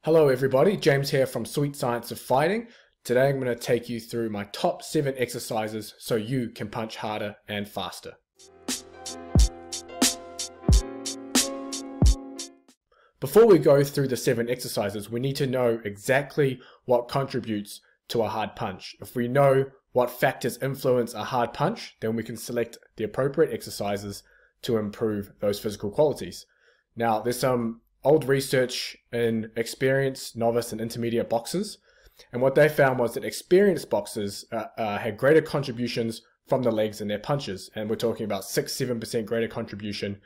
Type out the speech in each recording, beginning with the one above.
Hello everybody, James here from Sweet Science of Fighting. Today I'm going to take you through my top 7 exercises so you can punch harder and faster. Before we go through the 7 exercises, we need to know exactly what contributes to a hard punch. If we know what factors influence a hard punch, then we can select the appropriate exercises to improve those physical qualities. Now, there's some old research in experienced, novice, and intermediate boxers, and what they found was that experienced boxers had greater contributions from the legs in their punches, and we're talking about 6-7% greater contribution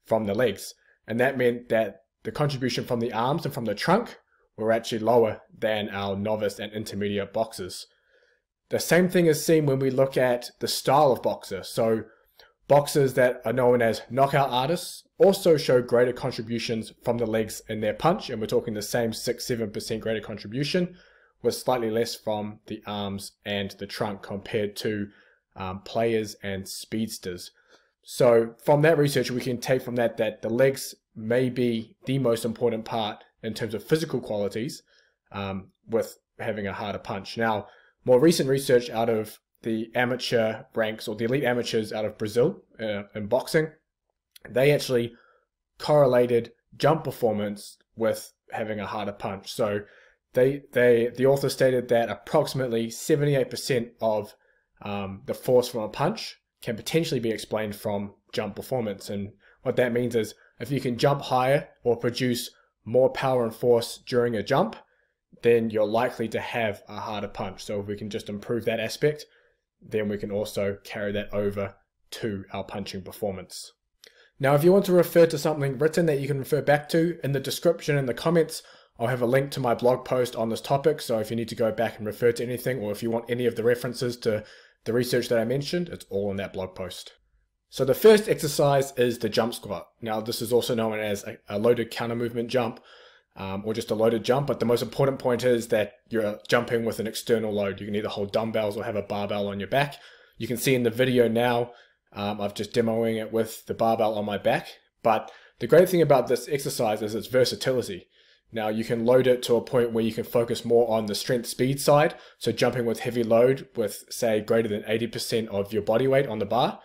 from the legs, and that meant that the contribution from the arms and from the trunk were actually lower than our novice and intermediate boxers. The same thing is seen when we look at the style of boxer. So boxers that are known as knockout artists also show greater contributions from the legs in their punch, and we're talking the same 6-7% greater contribution, with slightly less from the arms and the trunk compared to players and speedsters. So from that research, we can take from that the legs may be the most important part in terms of physical qualities with having a harder punch. Now, more recent research out of the amateur ranks, or the elite amateurs out of Brazil in boxing, they actually correlated jump performance with having a harder punch. So the author stated that approximately 78% of the force from a punch can potentially be explained from jump performance. And what that means is if you can jump higher or produce more power and force during a jump, then you're likely to have a harder punch. So if we can just improve that aspect, then we can also carry that over to our punching performance. Now, if you want to refer to something written that you can refer back to, in the description and the comments, I'll have a link to my blog post on this topic. So if you need to go back and refer to anything, or if you want any of the references to the research that I mentioned, it's all in that blog post. So the first exercise is the jump squat. Now, this is also known as a loaded counter movement jump, or just a loaded jump, but the most important point is that you're jumping with an external load. You can either hold dumbbells or have a barbell on your back. You can see in the video now, I've just demoing it with the barbell on my back, but the great thing about this exercise is its versatility. Now, you can load it to a point where you can focus more on the strength speed side, so jumping with heavy load with, say, greater than 80% of your body weight on the bar.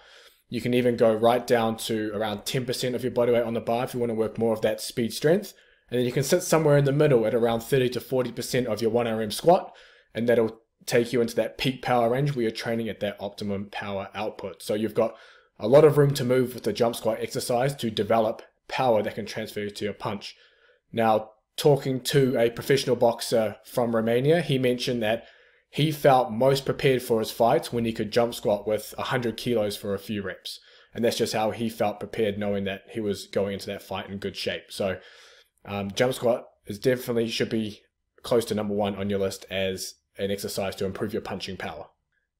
You can even go right down to around 10% of your body weight on the bar if you want to work more of that speed strength. And then you can sit somewhere in the middle at around 30 to 40% of your 1RM squat, and that'll take you into that peak power range where you're training at that optimum power output. So you've got a lot of room to move with the jump squat exercise to develop power that can transfer to your punch. Now, talking to a professional boxer from Romania, he mentioned that he felt most prepared for his fights when he could jump squat with 100 kilos for a few reps. And that's just how he felt prepared, knowing that he was going into that fight in good shape. So jump squat is definitely should be close to number 1 on your list as an exercise to improve your punching power.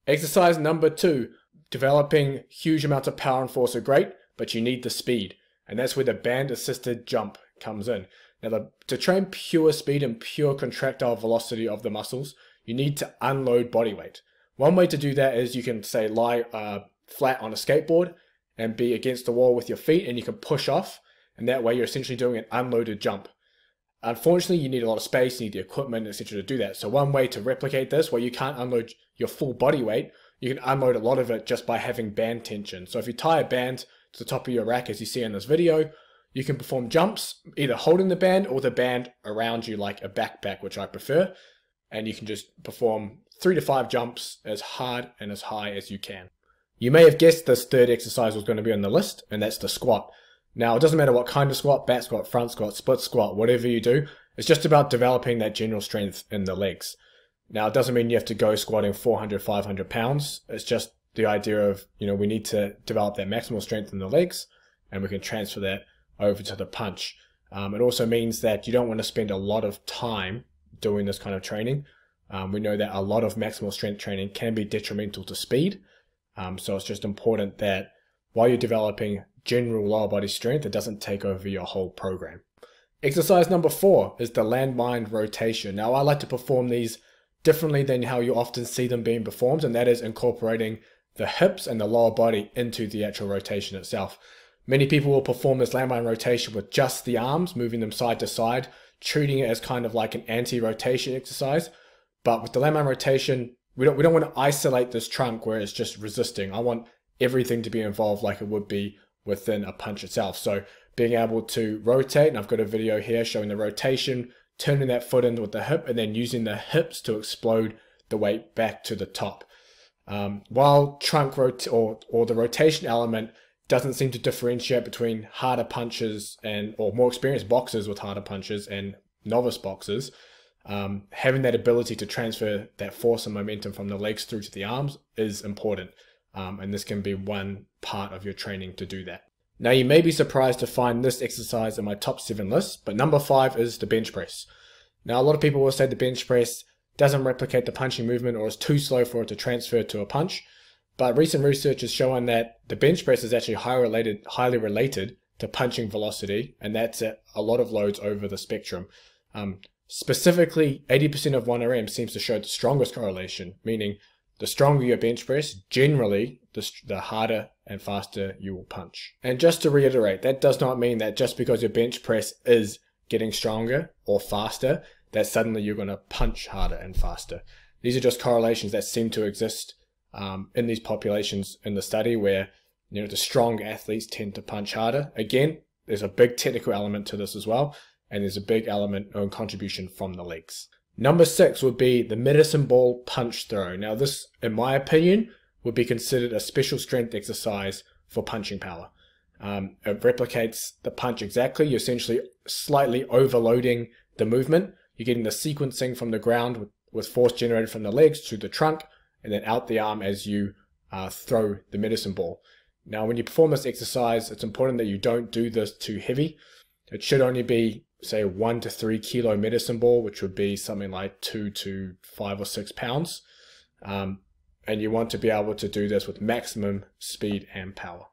Exercise number 2, developing huge amounts of power and force are great, but you need the speed. And that's where the band assisted jump comes in. Now, to train pure speed and pure contractile velocity of the muscles, you need to unload body weight. One way to do that is you can, say, lie flat on a skateboard and be against the wall with your feet, and you can push off, and that way you're essentially doing an unloaded jump. Unfortunately, you need a lot of space, you need the equipment, etc. to do that. So one way to replicate this, where you can't unload your full body weight, you can unload a lot of it just by having band tension. So if you tie a band to the top of your rack, as you see in this video, you can perform jumps, either holding the band or the band around you like a backpack, which I prefer. And you can just perform 3 to 5 jumps as hard and as high as you can. You may have guessed this third exercise was going to be on the list, and that's the squat. Now, it doesn't matter what kind of squat, back squat, front squat, split squat, whatever you do, it's just about developing that general strength in the legs. Now, it doesn't mean you have to go squatting 400, 500 pounds. It's just the idea of, we need to develop that maximal strength in the legs, and we can transfer that over to the punch. It also means that you don't want to spend a lot of time doing this kind of training. We know that a lot of maximal strength training can be detrimental to speed. So it's just important that while you're developing general lower body strength, it doesn't take over your whole program. Exercise number 4 is the landmine rotation. Now, I like to perform these differently than how you often see them being performed, and that is incorporating the hips and the lower body into the actual rotation itself. Many people will perform this landmine rotation with just the arms, moving them side to side, treating it as kind of like an anti-rotation exercise. But with the landmine rotation, we don't want to isolate this trunk where it's just resisting. I want everything to be involved like it would be within a punch itself. So being able to rotate, and I've got a video here showing the rotation, turning that foot in with the hip, and then using the hips to explode the weight back to the top. While trunk or the rotation element doesn't seem to differentiate between harder punches or more experienced boxers with harder punches and novice boxers, having that ability to transfer that force and momentum from the legs through to the arms is important. And this can be one part of your training to do that. Now, you may be surprised to find this exercise in my top 7 list, but number 5 is the bench press. Now, a lot of people will say the bench press doesn't replicate the punching movement or is too slow for it to transfer to a punch. But recent research has shown that the bench press is actually highly related to punching velocity, and that's at a lot of loads over the spectrum. Specifically, 80% of 1RM seems to show the strongest correlation, meaning the stronger your bench press, generally, the harder and faster you will punch. And just to reiterate, that does not mean that just because your bench press is getting stronger or faster, that suddenly you're going to punch harder and faster. These are just correlations that seem to exist in these populations in the study where the strong athletes tend to punch harder. Again, there's a big technical element to this as well, and there's a big element of contribution from the legs. Number 6 would be the medicine ball punch throw. Now this, in my opinion, would be considered a special strength exercise for punching power. It replicates the punch exactly. You're essentially slightly overloading the movement. You're getting the sequencing from the ground with force generated from the legs to the trunk and then out the arm as you throw the medicine ball. Now when you perform this exercise, it's important that you don't do this too heavy. It should only be, say, 1 to 3 kilo medicine ball, which would be something like 2 to 5 or 6 pounds. And you want to be able to do this with maximum speed and power.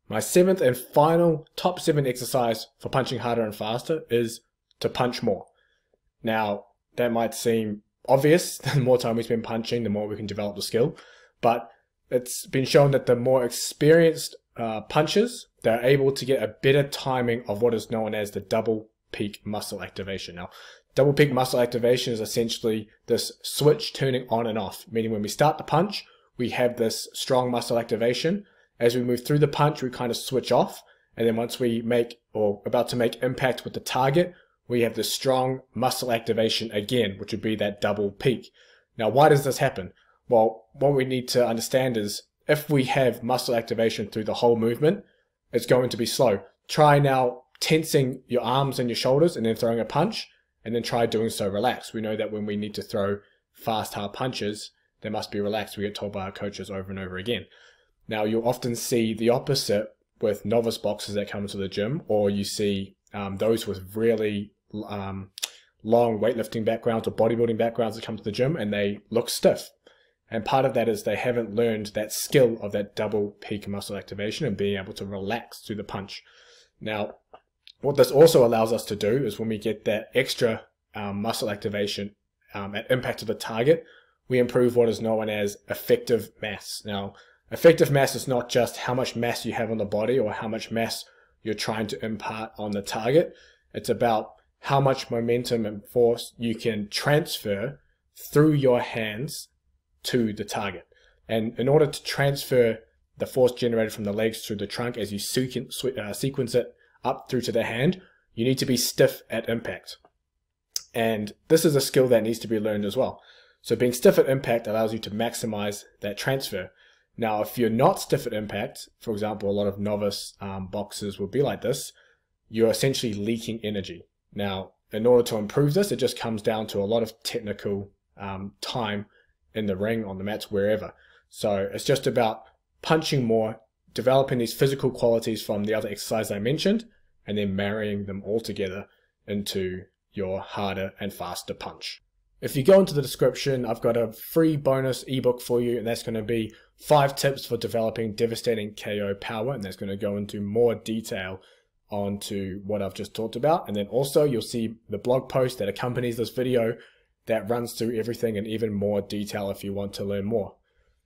My 7th and final top 7 exercise for punching harder and faster is to punch more. Now, that might seem obvious. The more time we spend punching, the more we can develop the skill. But it's been shown that the more experienced punchers, they're able to get a better timing of what is known as the double peak muscle activation. Now, double peak muscle activation is essentially this switch turning on and off, meaning when we start the punch, we have this strong muscle activation. As we move through the punch, we kind of switch off. And then once we make, or about to make impact with the target, we have this strong muscle activation again, which would be that double peak. Now, why does this happen? Well, what we need to understand is if we have muscle activation through the whole movement, it's going to be slow. Try now tensing your arms and your shoulders and then throwing a punch, and then try doing so relaxed. We know that when we need to throw fast, hard punches, they must be relaxed. We get told by our coaches over and over again. Now, you'll often see the opposite with novice boxers that come to the gym, or you see those with really long weightlifting backgrounds or bodybuilding backgrounds that come to the gym and they look stiff. And part of that is they haven't learned that skill of that double peak muscle activation and being able to relax through the punch. Now, what this also allows us to do is when we get that extra muscle activation at impact of the target, we improve what is known as effective mass. Now, effective mass is not just how much mass you have on the body or how much mass you're trying to impart on the target. It's about how much momentum and force you can transfer through your hands to the target. And in order to transfer the force generated from the legs through the trunk as you sequence it up through to the hand, you need to be stiff at impact. And this is a skill that needs to be learned as well. So being stiff at impact allows you to maximize that transfer. Now, if you're not stiff at impact, for example, a lot of novice boxers will be like this, you're essentially leaking energy. Now, in order to improve this, it just comes down to a lot of technical time in the ring, on the mats, wherever. So it's just about punching more, developing these physical qualities from the other exercise I mentioned, and then marrying them all together into your harder and faster punch. If you go into the description, I've got a free bonus ebook for you, and that's going to be 5 tips for developing devastating KO power, and that's going to go into more detail onto what I've just talked about. And then also you'll see the blog post that accompanies this video that runs through everything in even more detail if you want to learn more.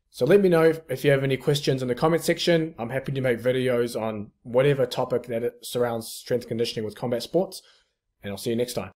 So let me know if you have any questions in the comment section. I'm happy to make videos on whatever topic that surrounds strength conditioning with combat sports, and I'll see you next time.